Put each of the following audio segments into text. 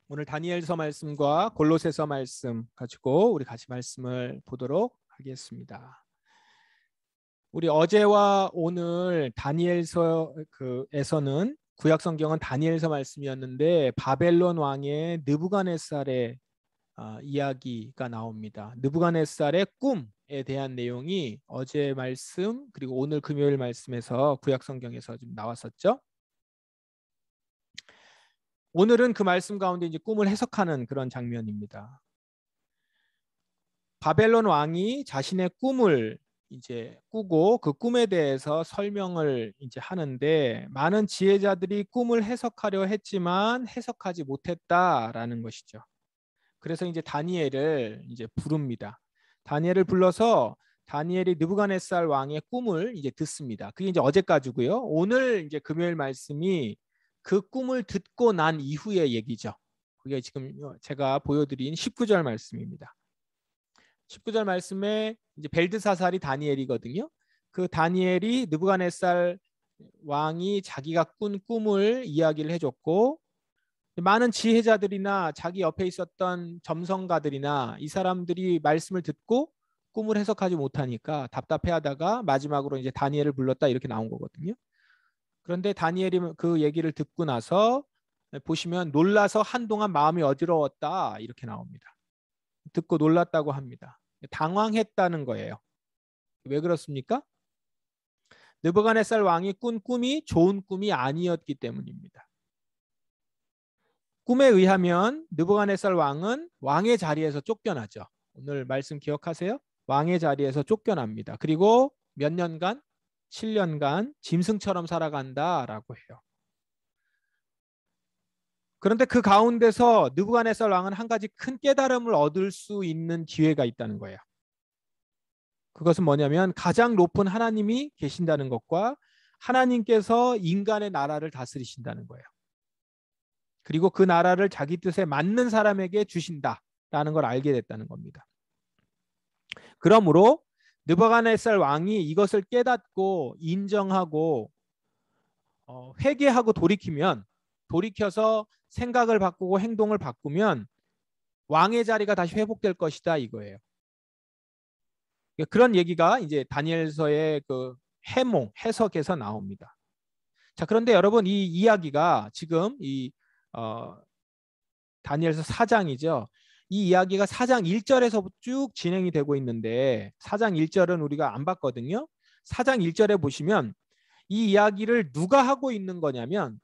오늘 다니엘서 말씀과 골로새서 말씀 가지고 우리 같이 말씀을 보도록 하겠습니다. 우리 어제와 오늘 다니엘서에서는 구약 성경은 다니엘서 말씀이었는데 바벨론 왕의 느부갓네살의 이야기가 나옵니다. 느부갓네살의 꿈에 대한 내용이 어제 말씀 그리고 오늘 금요일 말씀에서 구약 성경에서 좀 나왔었죠. 오늘은 그 말씀 가운데 이제 꿈을 해석하는 그런 장면입니다. 바벨론 왕이 자신의 꿈을 이제 꾸고 그 꿈에 대해서 설명을 이제 하는데 많은 지혜자들이 꿈을 해석하려 했지만 해석하지 못했다라는 것이죠. 그래서 이제 다니엘을 이제 부릅니다. 다니엘을 불러서 다니엘이 느부갓네살 왕의 꿈을 이제 듣습니다. 그게 이제 어제까지고요. 오늘 이제 금요일 말씀이 그 꿈을 듣고 난 이후의 얘기죠. 그게 지금 제가 보여드린 19절 말씀입니다. 19절 말씀에 이제 벨드사살이 다니엘이거든요. 그 다니엘이 느부갓네살 왕이 자기가 꾼 꿈을 이야기를 해줬고 많은 지혜자들이나 자기 옆에 있었던 점성가들이나 이 사람들이 말씀을 듣고 꿈을 해석하지 못하니까 답답해하다가 마지막으로 이제 다니엘을 불렀다 이렇게 나온 거거든요. 그런데 다니엘이 그 얘기를 듣고 나서 보시면 놀라서 한동안 마음이 어지러웠다 이렇게 나옵니다. 듣고 놀랐다고 합니다. 당황했다는 거예요. 왜 그렇습니까? 느부갓네살 왕이 꾼 꿈이 좋은 꿈이 아니었기 때문입니다. 꿈에 의하면 느부갓네살 왕은 왕의 자리에서 쫓겨나죠. 오늘 말씀 기억하세요? 왕의 자리에서 쫓겨납니다. 그리고 몇 년간? 7년간 짐승처럼 살아간다라고 해요. 그런데 그 가운데서 느부갓네살 왕은 한 가지 큰 깨달음을 얻을 수 있는 기회가 있다는 거예요. 그것은 뭐냐면 가장 높은 하나님이 계신다는 것과 하나님께서 인간의 나라를 다스리신다는 거예요. 그리고 그 나라를 자기 뜻에 맞는 사람에게 주신다라는 걸 알게 됐다는 겁니다. 그러므로 느부갓네살 왕이 이것을 깨닫고 인정하고 회개하고 돌이켜서 생각을 바꾸고 행동을 바꾸면 왕의 자리가 다시 회복될 것이다 이거예요. 그런 얘기가 이제 다니엘서의 그 해석에서 나옵니다. 자, 그런데 여러분 이 이야기가 지금 이 다니엘서 4장이죠. 이 이야기가 4장 1절에서 쭉 진행이 되고 있는데 4장 1절은 우리가 안 봤거든요. 4장 1절에 보시면 이 이야기를 누가 하고 있는 거냐면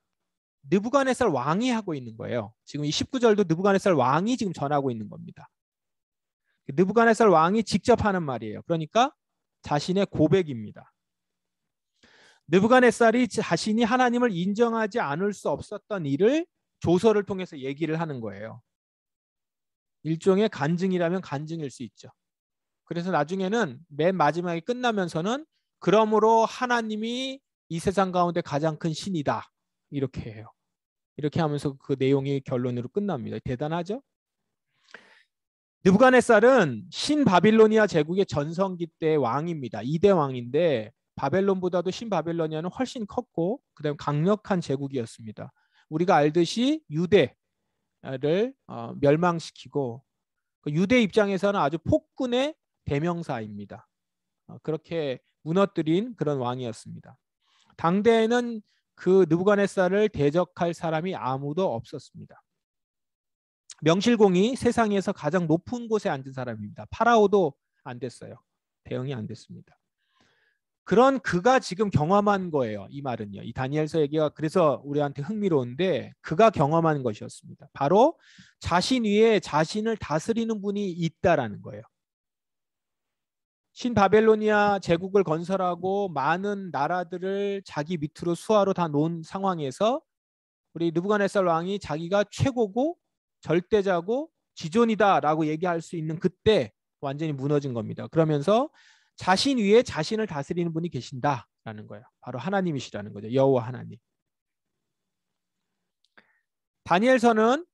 느부갓네살 왕이 하고 있는 거예요. 지금 이 19절도 느부갓네살 왕이 지금 전하고 있는 겁니다. 느부갓네살 왕이 직접 하는 말이에요. 그러니까 자신의 고백입니다. 느부갓네살이 자신이 하나님을 인정하지 않을 수 없었던 일을 조서를 통해서 얘기를 하는 거예요. 일종의 간증이라면 간증일 수 있죠. 그래서 나중에는 맨 마지막에 끝나면서는 그러므로 하나님이 이 세상 가운데 가장 큰 신이다. 이렇게 해요. 이렇게 하면서 그 내용이 결론으로 끝납니다. 대단하죠? 느부갓네살은 신바빌로니아 제국의 전성기 때 왕입니다. 2대 왕인데 바벨론보다도 신바빌로니아는 훨씬 컸고 그다음 강력한 제국이었습니다. 우리가 알듯이 유대를 멸망시키고 유대 입장에서는 아주 폭군의 대명사입니다. 그렇게 무너뜨린 그런 왕이었습니다. 당대에는 그 느부갓네살을 대적할 사람이 아무도 없었습니다. 명실공히 세상에서 가장 높은 곳에 앉은 사람입니다. 파라오도 안 됐어요. 대응이 안 됐습니다. 그런 그가 지금 경험한 거예요. 이 말은요. 이 다니엘서 얘기가 그래서 우리한테 흥미로운데 그가 경험한 것이었습니다. 바로 자신 위에 자신을 다스리는 분이 있다라는 거예요. 신바벨로니아 제국을 건설하고 많은 나라들을 자기 밑으로 수하로 다 놓은 상황에서 우리 느부갓네살 왕이 자기가 최고고 절대자고 지존이다라고 얘기할 수 있는 그때 완전히 무너진 겁니다. 그러면서 자신 위에 자신을 다스리는 분이 계신다라는 거예요. 바로 하나님이시라는 거죠. 여호와 하나님. 다니엘서는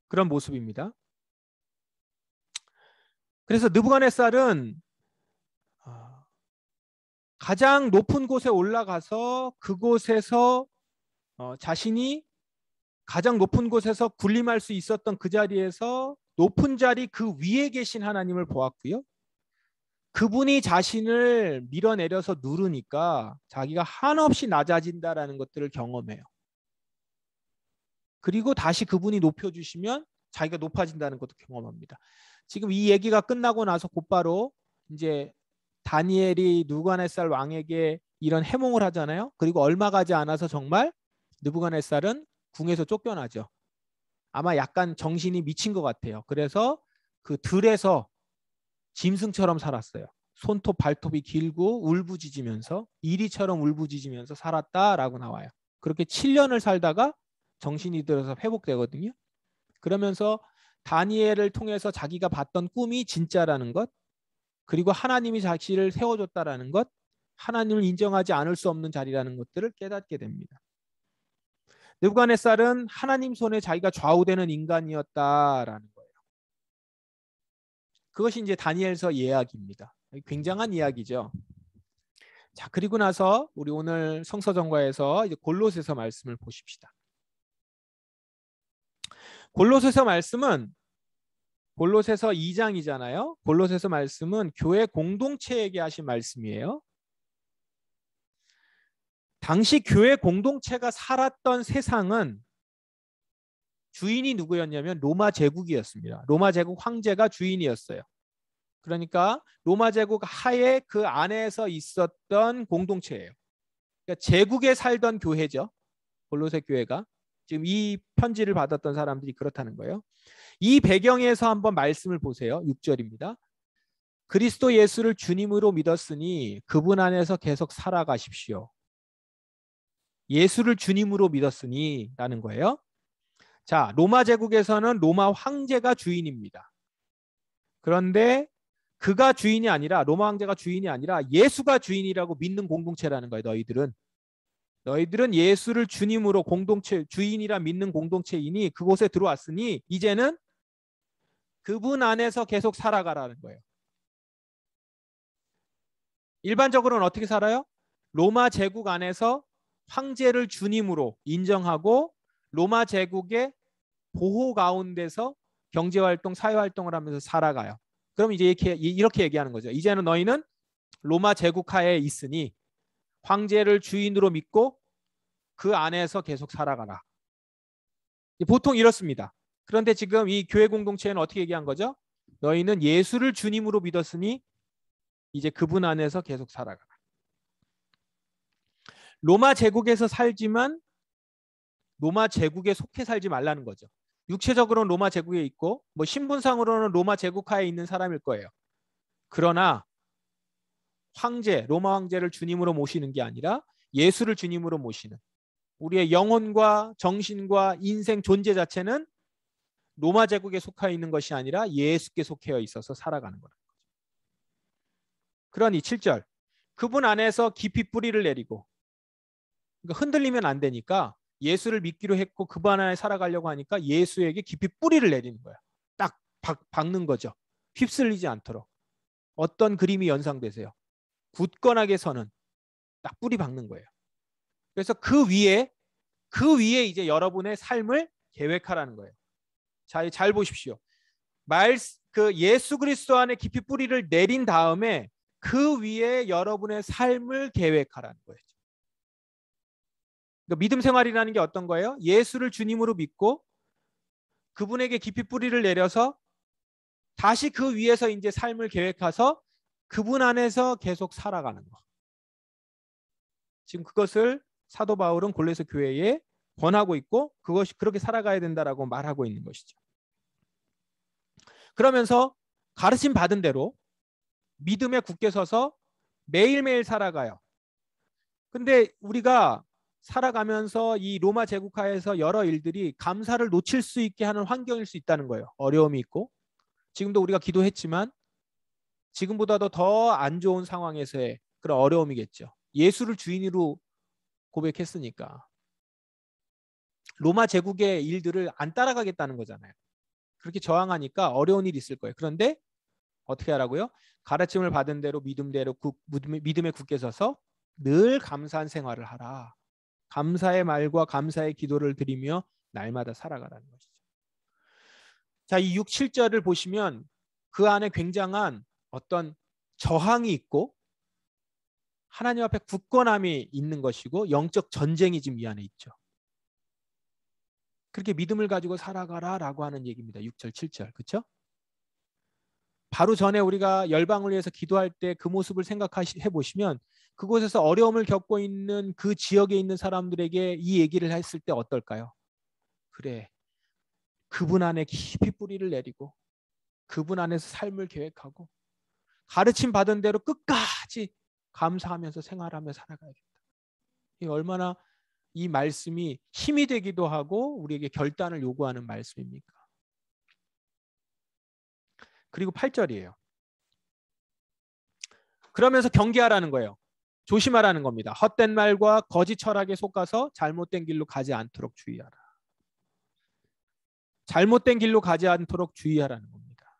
그런 모습입니다. 그래서 느부갓네살은 가장 높은 곳에 올라가서 그곳에서 자신이 가장 높은 곳에서 군림할 수 있었던 그 자리에서 높은 자리 그 위에 계신 하나님을 보았고요. 그분이 자신을 밀어내려서 누르니까 자기가 한없이 낮아진다라는 것들을 경험해요. 그리고 다시 그분이 높여주시면 자기가 높아진다는 것도 경험합니다. 지금 이 얘기가 끝나고 나서 곧바로 이제 다니엘이 느부갓네살 왕에게 이런 해몽을 하잖아요. 그리고 얼마 가지 않아서 정말 느부갓네살은 궁에서 쫓겨나죠. 아마 약간 정신이 미친 것 같아요. 그래서 그 들에서 짐승처럼 살았어요. 손톱 발톱이 길고 울부짖으면서 이리처럼 울부짖으면서 살았다라고 나와요. 그렇게 7년을 살다가 정신이 들어서 회복되거든요. 그러면서 다니엘을 통해서 자기가 봤던 꿈이 진짜라는 것, 그리고 하나님이 자신을 세워줬다라는 것, 하나님을 인정하지 않을 수 없는 자리라는 것들을 깨닫게 됩니다. 느부갓네살은 하나님 손에 자기가 좌우되는 인간이었다라는 거예요. 그것이 이제 다니엘서 이야기입니다. 굉장한 이야기죠. 자, 그리고 나서 우리 오늘 성서정과에서 이제 골로새서 말씀을 보십시다. 골로새서 말씀은 골로새서 2장이잖아요. 골로새서 말씀은 교회 공동체에게 하신 말씀이에요. 당시 교회 공동체가 살았던 세상은 주인이 누구였냐면 로마 제국이었습니다. 로마 제국 황제가 주인이었어요. 그러니까 로마 제국 하에 그 안에서 있었던 공동체예요. 그러니까 제국에 살던 교회죠. 골로새 교회가. 지금 이 편지를 받았던 사람들이 그렇다는 거예요. 이 배경에서 한번 말씀을 보세요. 6절입니다. 그리스도 예수를 주님으로 믿었으니 그분 안에서 계속 살아가십시오. 예수를 주님으로 믿었으니 라는 거예요. 자, 로마 제국에서는 로마 황제가 주인입니다. 그런데 그가 주인이 아니라 로마 황제가 주인이 아니라 예수가 주인이라고 믿는 공동체라는 거예요. 너희들은 예수를 주님으로 공동체 주인이라 믿는 공동체이니 그곳에 들어왔으니 이제는 그분 안에서 계속 살아가라는 거예요. 일반적으로는 어떻게 살아요? 로마 제국 안에서 황제를 주님으로 인정하고 로마 제국의 보호 가운데서 경제활동, 사회활동을 하면서 살아가요. 그럼 이제 이렇게 얘기하는 거죠. 이제는 너희는 로마 제국 하에 있으니 황제를 주인으로 믿고 그 안에서 계속 살아가라. 보통 이렇습니다. 그런데 지금 이 교회 공동체는 어떻게 얘기한 거죠? 너희는 예수를 주님으로 믿었으니 이제 그분 안에서 계속 살아가라. 로마 제국에서 살지만 로마 제국에 속해 살지 말라는 거죠. 육체적으로는 로마 제국에 있고 뭐 신분상으로는 로마 제국하에 있는 사람일 거예요. 그러나 로마 황제를 주님으로 모시는 게 아니라 예수를 주님으로 모시는 우리의 영혼과 정신과 인생 존재 자체는 로마 제국에 속해 있는 것이 아니라 예수께 속해 있어서 살아가는 거라는 거죠. 그러니 7절 그분 안에서 깊이 뿌리를 내리고 그러니까 흔들리면 안 되니까 예수를 믿기로 했고 그분 안에 살아가려고 하니까 예수에게 깊이 뿌리를 내리는 거야. 딱 박는 거죠. 휩쓸리지 않도록. 어떤 그림이 연상되세요? 굳건하게 서는 딱 뿌리 박는 거예요. 그래서 그 위에 이제 여러분의 삶을 계획하라는 거예요. 자, 잘 보십시오. 그 예수 그리스도 안에 깊이 뿌리를 내린 다음에 그 위에 여러분의 삶을 계획하라는 거예요. 그러니까 믿음 생활이라는 게 어떤 거예요? 예수를 주님으로 믿고 그분에게 깊이 뿌리를 내려서 다시 그 위에서 이제 삶을 계획해서 그분 안에서 계속 살아가는 거. 지금 그것을 사도 바울은 골로새 교회에 권하고 있고 그것이 그렇게 살아가야 된다라고 말하고 있는 것이죠. 그러면서 가르침 받은 대로 믿음에 굳게 서서 매일매일 살아가요. 근데 우리가 살아가면서 이 로마 제국하에서 여러 일들이 감사를 놓칠 수 있게 하는 환경일 수 있다는 거예요. 어려움이 있고 지금도 우리가 기도했지만 지금보다도 더 안 좋은 상황에서의 그런 어려움이겠죠. 예수를 주인으로 고백했으니까 로마 제국의 일들을 안 따라가겠다는 거잖아요. 그렇게 저항하니까 어려운 일이 있을 거예요. 그런데 어떻게 하라고요? 가르침을 받은 대로 믿음에 굳게 서서 늘 감사한 생활을 하라. 감사의 말과 감사의 기도를 드리며 날마다 살아가라는 것이죠. 자, 이 6, 7절을 보시면 그 안에 굉장한 어떤 저항이 있고 하나님 앞에 굳건함이 있는 것이고 영적 전쟁이 지금 이 안에 있죠. 그렇게 믿음을 가지고 살아가라라고 하는 얘기입니다. 6절, 7절. 그렇죠? 바로 전에 우리가 열방을 위해서 기도할 때 그 모습을 생각해 보시면 그곳에서 어려움을 겪고 있는 그 지역에 있는 사람들에게 이 얘기를 했을 때 어떨까요? 그래, 그분 안에 깊이 뿌리를 내리고 그분 안에서 삶을 계획하고 가르침 받은 대로 끝까지 감사하면서 생활하며 살아가야겠다. 이 얼마나 이 말씀이 힘이 되기도 하고 우리에게 결단을 요구하는 말씀입니까? 그리고 8절이에요. 그러면서 경계하라는 거예요. 조심하라는 겁니다. 헛된 말과 거짓 철학에 속아서 잘못된 길로 가지 않도록 주의하라. 잘못된 길로 가지 않도록 주의하라는 겁니다.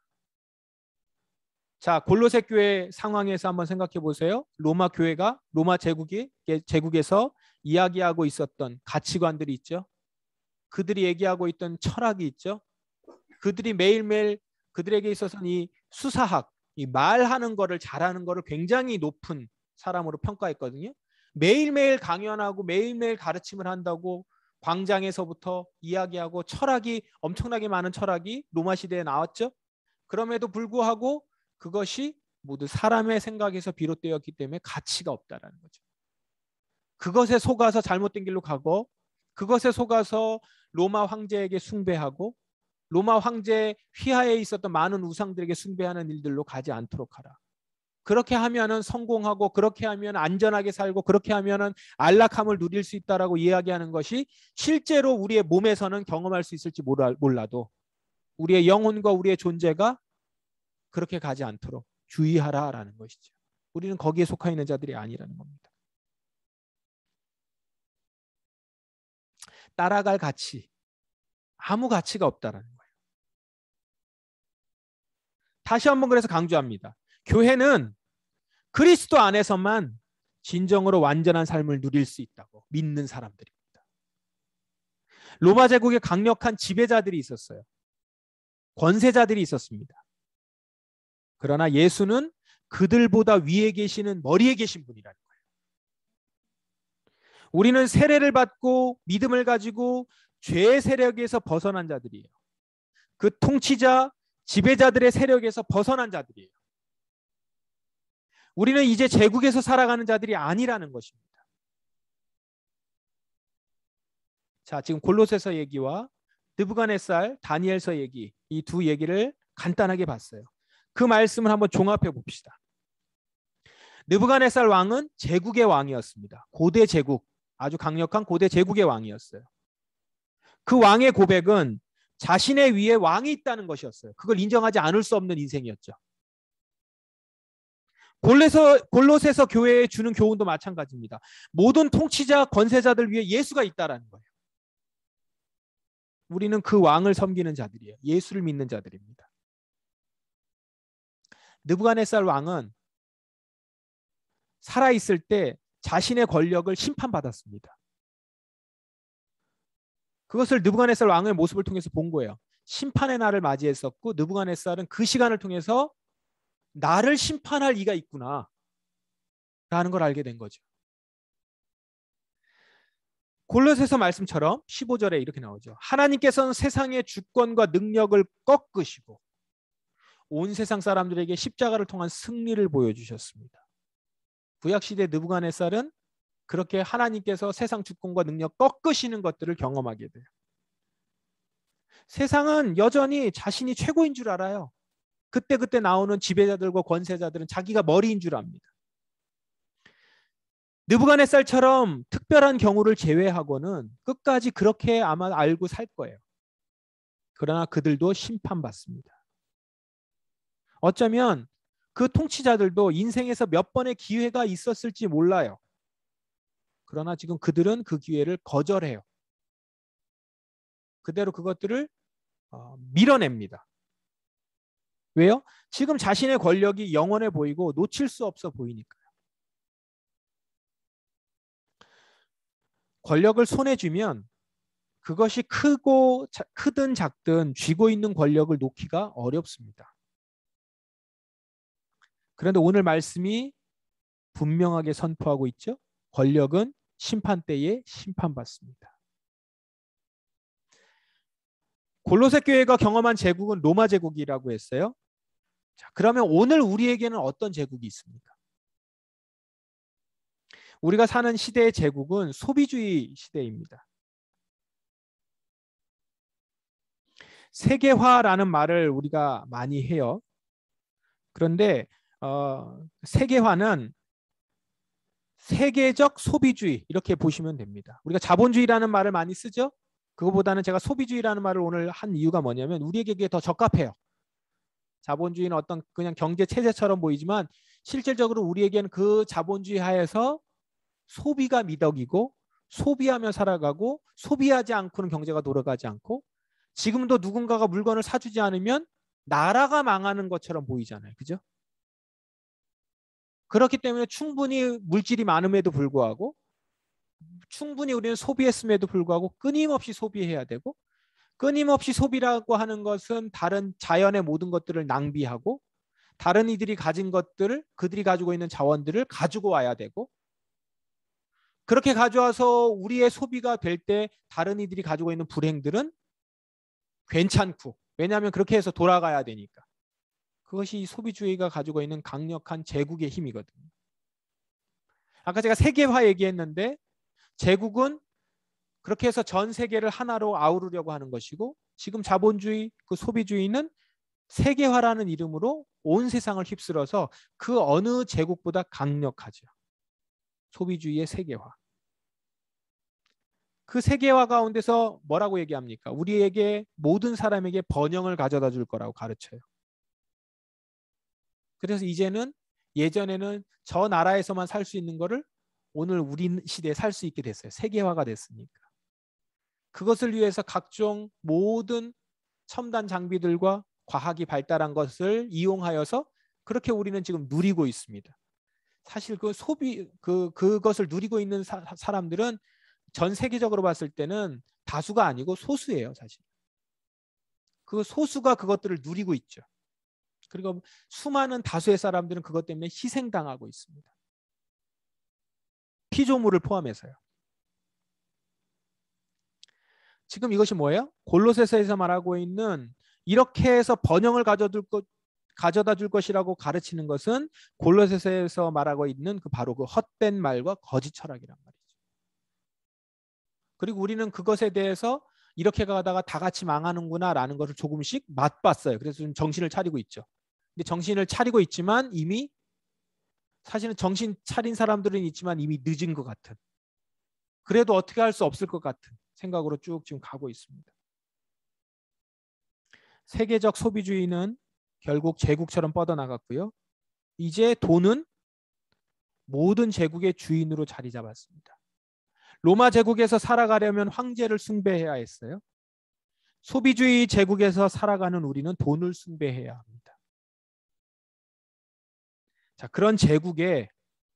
자, 골로새 교회 상황에서 한번 생각해 보세요. 로마 교회가 로마 제국에서 이야기하고 있었던 가치관들이 있죠. 그들이 얘기하고 있던 철학이 있죠. 그들이 매일매일 그들에게 있어서는 이 수사학, 이 말하는 거를 잘하는 거를 굉장히 높은 사람으로 평가했거든요. 매일매일 강연하고 매일매일 가르침을 한다고 광장에서부터 이야기하고 철학이 엄청나게 많은 철학이 로마 시대에 나왔죠. 그럼에도 불구하고 그것이 모두 사람의 생각에서 비롯되었기 때문에 가치가 없다라는 거죠. 그것에 속아서 잘못된 길로 가고 그것에 속아서 로마 황제에게 숭배하고 로마 황제 휘하에 있었던 많은 우상들에게 숭배하는 일들로 가지 않도록 하라. 그렇게 하면은 성공하고 그렇게 하면 안전하게 살고 그렇게 하면은 안락함을 누릴 수 있다라고 이야기하는 것이 실제로 우리의 몸에서는 경험할 수 있을지 몰라도 우리의 영혼과 우리의 존재가 그렇게 가지 않도록 주의하라라는 것이죠. 우리는 거기에 속해 있는 자들이 아니라는 겁니다. 따라갈 가치, 아무 가치가 없다라는 거예요. 다시 한번 그래서 강조합니다. 교회는 그리스도 안에서만 진정으로 완전한 삶을 누릴 수 있다고 믿는 사람들입니다. 로마 제국에 강력한 지배자들이 있었어요. 권세자들이 있었습니다. 그러나 예수는 그들보다 위에 계시는 머리에 계신 분이라는 거예요. 우리는 세례를 받고 믿음을 가지고 죄의 세력에서 벗어난 자들이에요. 그 통치자, 지배자들의 세력에서 벗어난 자들이에요. 우리는 이제 제국에서 살아가는 자들이 아니라는 것입니다. 자, 지금 골로새서 얘기와 느부갓네살, 다니엘서 얘기, 이 두 얘기를 간단하게 봤어요. 그 말씀을 한번 종합해 봅시다. 느부갓네살 왕은 제국의 왕이었습니다. 고대 제국, 아주 강력한 고대 제국의 왕이었어요. 그 왕의 고백은 자신의 위에 왕이 있다는 것이었어요. 그걸 인정하지 않을 수 없는 인생이었죠. 골로새서 교회에 주는 교훈도 마찬가지입니다. 모든 통치자, 권세자들 위에 예수가 있다라는 거예요. 우리는 그 왕을 섬기는 자들이에요. 예수를 믿는 자들입니다. 느부갓네살 왕은 살아있을 때 자신의 권력을 심판받았습니다. 그것을 느부갓네살 왕의 모습을 통해서 본 거예요. 심판의 날을 맞이했었고 느부갓네살은 그 시간을 통해서 나를 심판할 이가 있구나 라는 걸 알게 된 거죠. 골로새서 말씀처럼 15절에 이렇게 나오죠. 하나님께서는 세상의 주권과 능력을 꺾으시고 온 세상 사람들에게 십자가를 통한 승리를 보여주셨습니다. 구약시대 느부갓네살은 그렇게 하나님께서 세상 주권과 능력 꺾으시는 것들을 경험하게 돼요. 세상은 여전히 자신이 최고인 줄 알아요. 그때 나오는 지배자들과 권세자들은 자기가 머리인 줄 압니다. 느부갓네살처럼 특별한 경우를 제외하고는 끝까지 그렇게 아마 알고 살 거예요. 그러나 그들도 심판받습니다. 어쩌면 그 통치자들도 인생에서 몇 번의 기회가 있었을지 몰라요. 그러나 지금 그들은 그 기회를 거절해요. 그대로 그것들을 밀어냅니다. 왜요? 지금 자신의 권력이 영원해 보이고 놓칠 수 없어 보이니까요. 권력을 손에 쥐면 그것이 크든 작든 쥐고 있는 권력을 놓기가 어렵습니다. 그런데 오늘 말씀이 분명하게 선포하고 있죠. 권력은 심판 때에 심판받습니다. 골로새 교회가 경험한 제국은 로마 제국이라고 했어요. 자, 그러면 오늘 우리에게는 어떤 제국이 있습니까? 우리가 사는 시대의 제국은 소비주의 시대입니다. 세계화라는 말을 우리가 많이 해요. 그런데 세계화는 세계적 소비주의 이렇게 보시면 됩니다. 우리가 자본주의라는 말을 많이 쓰죠. 그거보다는 제가 소비주의라는 말을 오늘 한 이유가 뭐냐면 우리에게 그게 더 적합해요. 자본주의는 어떤 그냥 경제 체제처럼 보이지만 실질적으로 우리에게는 그 자본주의 하에서 소비가 미덕이고 소비하며 살아가고 소비하지 않고는 경제가 돌아가지 않고 지금도 누군가가 물건을 사주지 않으면 나라가 망하는 것처럼 보이잖아요. 그죠? 그렇기 때문에 충분히 물질이 많음에도 불구하고 충분히 우리는 소비했음에도 불구하고 끊임없이 소비해야 되고 끊임없이 소비라고 하는 것은 다른 자연의 모든 것들을 낭비하고 다른 이들이 가진 것들을 그들이 가지고 있는 자원들을 가지고 와야 되고 그렇게 가져와서 우리의 소비가 될 때 다른 이들이 가지고 있는 불행들은 괜찮고 왜냐하면 그렇게 해서 돌아가야 되니까 그것이 소비주의가 가지고 있는 강력한 제국의 힘이거든요. 아까 제가 세계화 얘기했는데 제국은 그렇게 해서 전 세계를 하나로 아우르려고 하는 것이고 지금 자본주의, 그 소비주의는 세계화라는 이름으로 온 세상을 휩쓸어서 그 어느 제국보다 강력하죠. 소비주의의 세계화. 그 세계화 가운데서 뭐라고 얘기합니까? 우리에게 모든 사람에게 번영을 가져다 줄 거라고 가르쳐요. 그래서 이제는 예전에는 저 나라에서만 살 수 있는 거를 오늘 우리 시대에 살 수 있게 됐어요. 세계화가 됐으니까. 그것을 위해서 각종 모든 첨단 장비들과 과학이 발달한 것을 이용하여서 그렇게 우리는 지금 누리고 있습니다. 사실 그 그것을 누리고 있는 사람들은 전 세계적으로 봤을 때는 다수가 아니고 소수예요, 사실. 그 소수가 그것들을 누리고 있죠. 그리고 수많은 다수의 사람들은 그것 때문에 희생당하고 있습니다. 피조물을 포함해서요. 지금 이것이 뭐예요? 골로새서에서 말하고 있는 이렇게 해서 번영을 가져다 줄 것이라고 가르치는 것은 골로새서에서 말하고 있는 바로 그 헛된 말과 거짓 철학이란 말이죠. 그리고 우리는 그것에 대해서 이렇게 가다가 다 같이 망하는구나라는 것을 조금씩 맛봤어요. 그래서 좀 정신을 차리고 있죠. 근데 정신을 차리고 있지만 이미 사실은 정신 차린 사람들은 있지만 이미 늦은 것 같은. 그래도 어떻게 할 수 없을 것 같은 생각으로 쭉 지금 가고 있습니다. 세계적 소비주의는 결국 제국처럼 뻗어나갔고요. 이제 돈은 모든 제국의 주인으로 자리 잡았습니다. 로마 제국에서 살아가려면 황제를 숭배해야 했어요. 소비주의 제국에서 살아가는 우리는 돈을 숭배해야 합니다. 자, 그런 제국에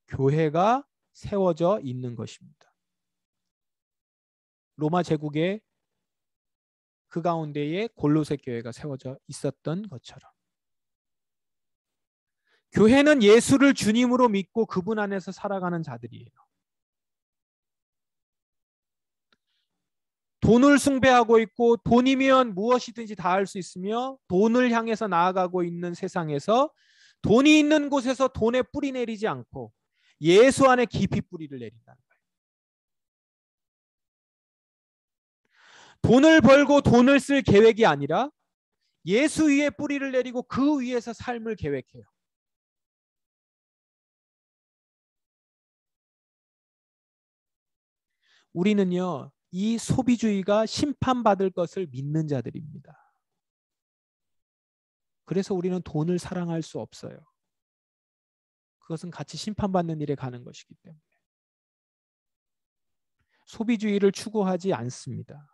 교회가 세워져 있는 것입니다. 로마 제국의 그 가운데에 골로새 교회가 세워져 있었던 것처럼 교회는 예수를 주님으로 믿고 그분 안에서 살아가는 자들이에요. 돈을 숭배하고 있고 돈이면 무엇이든지 다 할 수 있으며 돈을 향해서 나아가고 있는 세상에서 돈이 있는 곳에서 돈에 뿌리 내리지 않고 예수 안에 깊이 뿌리를 내린다는 거예요. 돈을 벌고 돈을 쓸 계획이 아니라 예수 위에 뿌리를 내리고 그 위에서 삶을 계획해요. 우리는요, 이 소비주의가 심판받을 것을 믿는 자들입니다. 그래서 우리는 돈을 사랑할 수 없어요. 그것은 같이 심판받는 일에 가는 것이기 때문에. 소비주의를 추구하지 않습니다.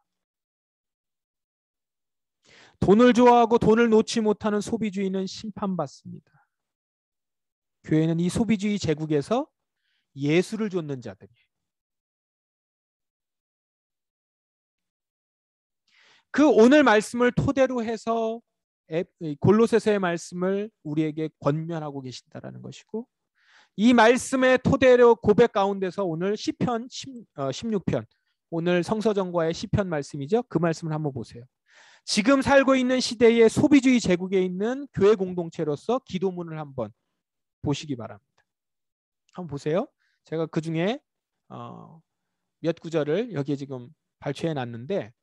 돈을 좋아하고 돈을 놓지 못하는 소비주의는 심판받습니다. 교회는 이 소비주의 제국에서 예수를 좇는 자들이에요. 그 오늘 말씀을 토대로 해서 골로새서의 말씀을 우리에게 권면하고 계신다라는 것이고, 이 말씀의 토대로 고백 가운데서 오늘 시편 16편, 오늘 성서정과의 시편 말씀이죠. 그 말씀을 한번 보세요. 지금 살고 있는 시대의 소비주의 제국에 있는 교회 공동체로서 기도문을 한번 보시기 바랍니다. 한번 보세요. 제가 그 중에 몇 구절을 여기에 지금 발췌해 놨는데,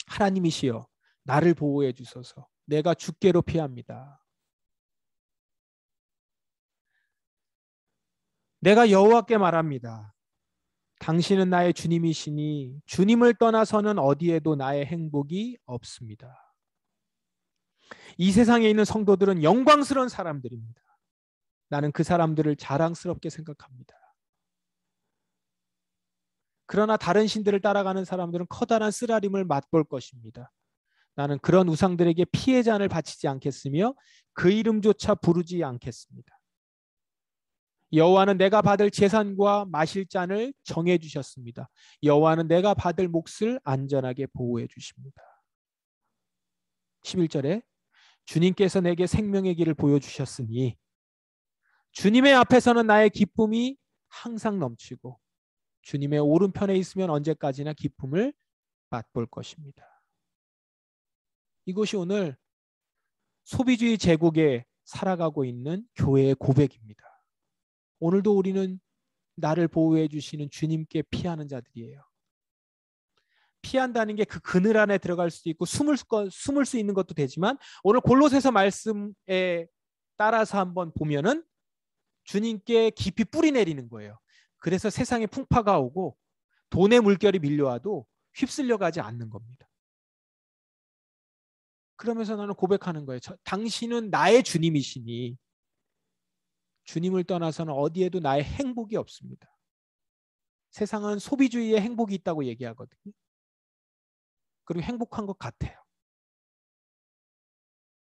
하나님이시여 나를 보호해 주소서. 내가 주께로 피합니다. 내가 여호와께 말합니다. 당신은 나의 주님이시니 주님을 떠나서는 어디에도 나의 행복이 없습니다. 이 세상에 있는 성도들은 영광스러운 사람들입니다. 나는 그 사람들을 자랑스럽게 생각합니다. 그러나 다른 신들을 따라가는 사람들은 커다란 쓰라림을 맛볼 것입니다. 나는 그런 우상들에게 피해 잔을 바치지 않겠으며 그 이름조차 부르지 않겠습니다. 여호와는 내가 받을 제산과 마실 잔을 정해 주셨습니다. 여호와는 내가 받을 몫을 안전하게 보호해 주십니다. 11절에 주님께서 내게 생명의 길을 보여주셨으니 주님의 앞에서는 나의 기쁨이 항상 넘치고 주님의 오른편에 있으면 언제까지나 기쁨을 맛볼 것입니다. 이것이 오늘 소비주의 제국에 살아가고 있는 교회의 고백입니다. 오늘도 우리는 나를 보호해 주시는 주님께 피하는 자들이에요. 피한다는 게 그 그늘 안에 들어갈 수도 있고 숨을 수 있는 것도 되지만, 오늘 골로새서 말씀에 따라서 한번 보면은 주님께 깊이 뿌리 내리는 거예요. 그래서 세상에 풍파가 오고 돈의 물결이 밀려와도 휩쓸려 가지 않는 겁니다. 그러면서 나는 고백하는 거예요. 당신은 나의 주님이시니 주님을 떠나서는 어디에도 나의 행복이 없습니다. 세상은 소비주의에 행복이 있다고 얘기하거든요. 그리고 행복한 것 같아요.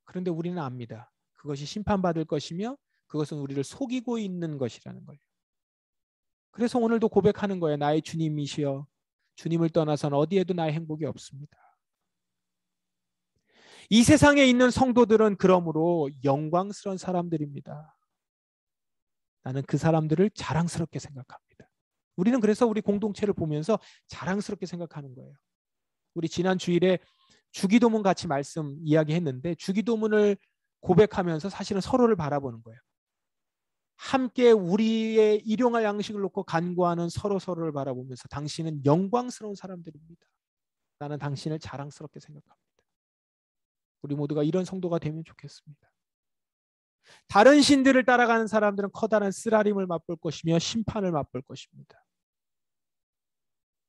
그런데 우리는 압니다. 그것이 심판받을 것이며 그것은 우리를 속이고 있는 것이라는 거예요. 그래서 오늘도 고백하는 거예요. 나의 주님이시여 주님을 떠나서는 어디에도 나의 행복이 없습니다. 이 세상에 있는 성도들은 그러므로 영광스러운 사람들입니다. 나는 그 사람들을 자랑스럽게 생각합니다. 우리는 그래서 우리 공동체를 보면서 자랑스럽게 생각하는 거예요. 우리 지난 주일에 주기도문 같이 말씀 이야기했는데, 주기도문을 고백하면서 사실은 서로를 바라보는 거예요. 함께 우리의 일용할 양식을 놓고 간구하는 서로를 바라보면서 당신은 영광스러운 사람들입니다. 나는 당신을 자랑스럽게 생각합니다. 우리 모두가 이런 성도가 되면 좋겠습니다. 다른 신들을 따라가는 사람들은 커다란 쓰라림을 맛볼 것이며 심판을 맛볼 것입니다.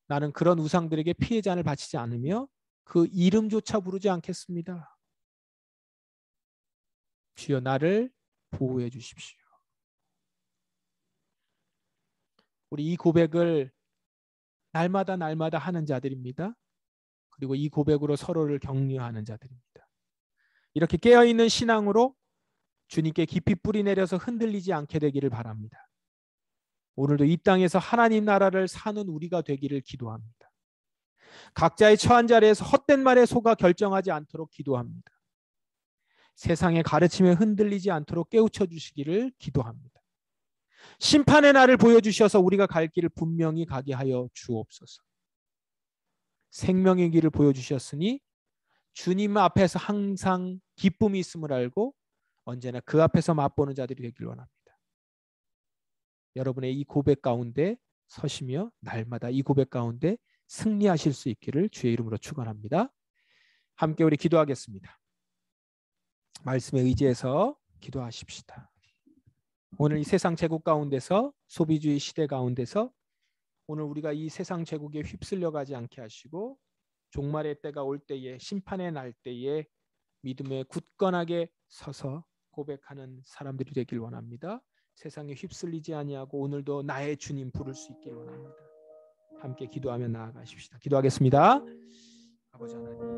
나는 그런 우상들에게 피해 잔을 바치지 않으며 그 이름조차 부르지 않겠습니다. 주여 나를 보호해 주십시오. 우리 이 고백을 날마다 하는 자들입니다. 그리고 이 고백으로 서로를 격려하는 자들입니다. 이렇게 깨어있는 신앙으로 주님께 깊이 뿌리 내려서 흔들리지 않게 되기를 바랍니다. 오늘도 이 땅에서 하나님 나라를 사는 우리가 되기를 기도합니다. 각자의 처한 자리에서 헛된 말에 속아 결정하지 않도록 기도합니다. 세상의 가르침에 흔들리지 않도록 깨우쳐 주시기를 기도합니다. 심판의 날을 보여주셔서 우리가 갈 길을 분명히 가게 하여 주옵소서. 생명의 길을 보여주셨으니 주님 앞에서 항상 기쁨이 있음을 알고 언제나 그 앞에서 맛보는 자들이 되길 원합니다. 여러분의 이 고백 가운데 서시며 날마다 이 고백 가운데 승리하실 수 있기를 주의 이름으로 축원합니다. 함께 우리 기도하겠습니다. 말씀에 의지해서 기도하십시다. 오늘 이 세상 제국 가운데서, 소비주의 시대 가운데서 오늘 우리가 이 세상 제국에 휩쓸려 가지 않게 하시고 종말의 때가 올 때에, 심판의 날 때에 믿음에 굳건하게 서서 고백하는 사람들이 되길 원합니다. 세상에 휩쓸리지 아니하고 오늘도 나의 주님 부를 수 있길 원합니다. 함께 기도하며 나아가십시다. 기도하겠습니다. 아버지 하나님.